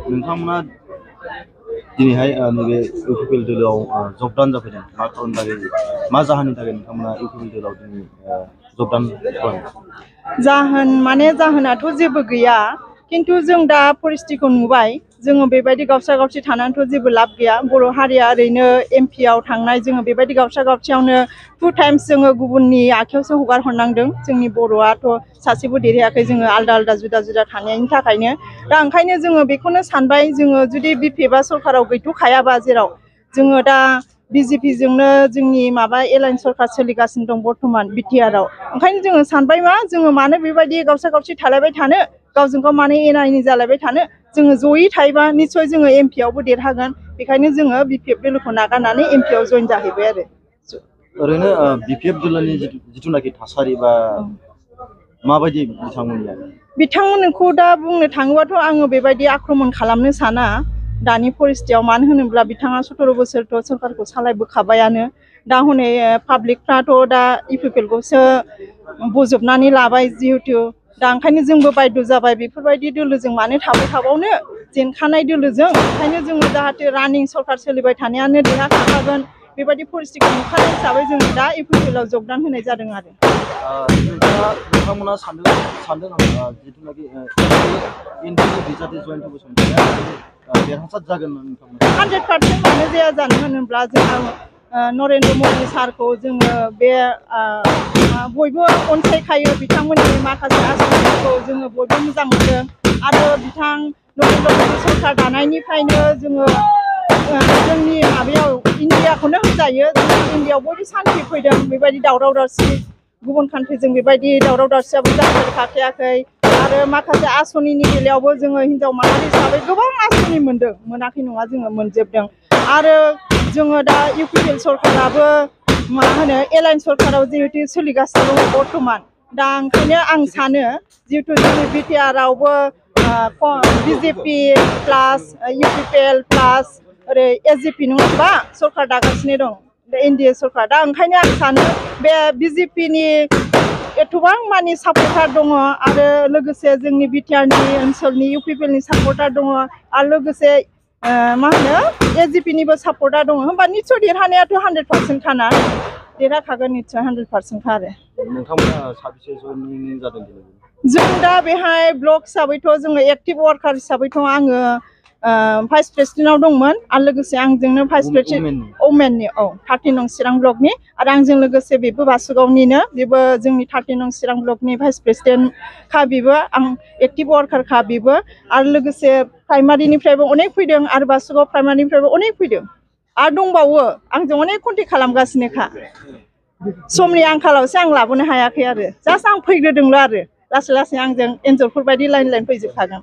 नोंथांमोना दिनैहाय नैबे इउपिपिएल दोलोआव जबदान जाफैदों मा खारननि थाखाय मा जाहोननि थाखाय नोंथांमोना इउपिपिएल दोलोआव दिनै जबदान खालामदों? जाहोन माने जाहोनाथ' जेबो गैया किन्तु जों दा परिस्थितिखौ नुबाय जोङो बेबायदि गावस्रा गावस्रि थानानैथ' जेबो लाब गैया बर' हारिया ओरैनो एमपिआव थांनाय जोङो बेबायदि गावस्रा गावस्रियावनो 2 टाइम्स जोङो गुबुननि आखायावसो हगार हरनांदों जोंनि बर'आथ' सासेबो देरहायाखै जोङो आलदा आलदा जुदा जुदा थानायनि थाखायनो दा ओंखायनो जोङो बेखौनो सानबाय जोङो जुदि बिपिएफआ सरकाराव गैथ'खायाबा जेराव जोङो दा बिजेपि जोंनो जोंनि माबा एलायन्स सरकार सोलिगासिनो दं बर्तमान बिटिआरआव ओंखायनो जोङो सानबाय मा जोङो मानो बेबायदि गावस्रा गावस्रि थालायबाय थानो गावजों गाव मानो एना एनि जालायबाय थानो जोङो जयै थायोबा निश्चय जोङो एमपिआवबो देरहागोन बेखायनो जोङो बिपिएफ दोलोखौ नागारनानै एमपिआव जइन जाहैबाय आरो ओरैनो बिपिएफ दोलोनि जिथुनाखि थासारि बा माबायदि बिथांमोनखौ दा बुंनो थाङोबाथ' आङो बेबायदि आक्रमण खालामनो साना दानि परिस्थितियाव मानो होनोब्ला बिथाङा 17 बोसोरथ' सरकारखौ सालायबोखाबायानो दा हनै पाब्लिकफ्राथ' दा इउपिपिएलखौसो बजबनानै लाबाय जिहेतु दा ओंखायनो जोंबो बायद' जाबाय बेफोरबायदि दोलोजों मानो थाबाय थाबावनो जेनखानाय दोलोजों ओंखायनो जोङो जाहाथे रानिं सरकार सोलिबाय थानायानो देरहाखागोन बेबायदि परिस्थितिखौ नुखानाय हिसाबै जोङो दा इउपिपिएलआव जगदान होनाय जादों आरो नोंथांमोना सानदों नामा जिथुनाखि एनडिए बिजाथि जयन्त बसुमतारिया देरहासार जागोन 100% मानो जाया जानो होनोब्ला जोंहा नरेन्द्र मदि सारखौ जोङो बे बयबो अनसायखायो बिथांमोननि माखासे आसनिफोरखौ जोङो बयबो मोजां मोनदों आरो बिथां नरेन्द्र मदि सरकार दानायनिफ्रायनो जोङो जोंनि माबायाव इन्डियाखौनो होनजायो इन्डियायाव बयबो सान्थि फैदों बेबायदि दावराव दावसि गुबुन कान्ट्रिजों बेबायदि दावराव दावसियाबो जाफेरखायाखै आरो माखासे आसनिनि बेलायावबो जोङो हिन्जाव माहारि हिसाबै गोबां आसनि मोनदों मोनाखै नङा जोङो मोनजोबदों आरो जोङो दा इउपिपिएल सरकाराबो मा होनो एलायन्स सरकाराव जिहेतु सोलिगासिनो दङ बर्तमान दा ओंखायनो आं सानो जिहेतु जोंनि बिटिआरआवबो बिजेपि प्लास इउपिपिएल प्लास ओरै एसजेपि नङा होनबा सरकार दागासिनो दं एनडिए सरकार दा ओंखायनो आं सानो बे बिजेपिनि एथबां मानि सापर्टार दङ आरो लोगोसे जोंनि बिटिआरनि ओनसोलनि इउपिपिएलनि सापर्टार दङ आरो लोगोसे मा होनो एसजेपिनिबो सापर्टार दङ होमबा निश्चय देरहानायाथ' 100% खाना देरहाखागोन निश्चय 100% खा आरो नोंथांमोना साबेसे जयनिं जादों जों दा बेहाय ब्लक हिसाबैथ' जोङो एक्टिभ वार्कार हिसाबैथ' आङो भाइस प्रेसिडेन्टआव दंमोन आरो लोगोसे आंजोंनो भाइस प्रेसिडेन्ट वमेननि 13 नं चिरां ब्लकनि आरो आंजों लोगोसे बेबो बासुगावनिनो बेबो जोंनि 13 नं चिरां ब्लकनि भाइस प्रेसिडेन्ट खा बेबो आं एक्टिभ वार्कार खा बेबो आरो लोगोसे प्राइमारिनिफ्रायबो अनेक फैदों आरो बासुगाव प्राइमारिनिफ्रायबो अनेक फैदों आरो दंबावो आंजों अनेक कन्टेक्ट खालामगासिनोखा समनि आंखालावसो आं लाबोनो हायाखै आरो जास्ट आं फैग्रोदोंल' आरो लासै लासै आंजों एन्जरफोर बायदि लाइन लाइन फैजोबखागोन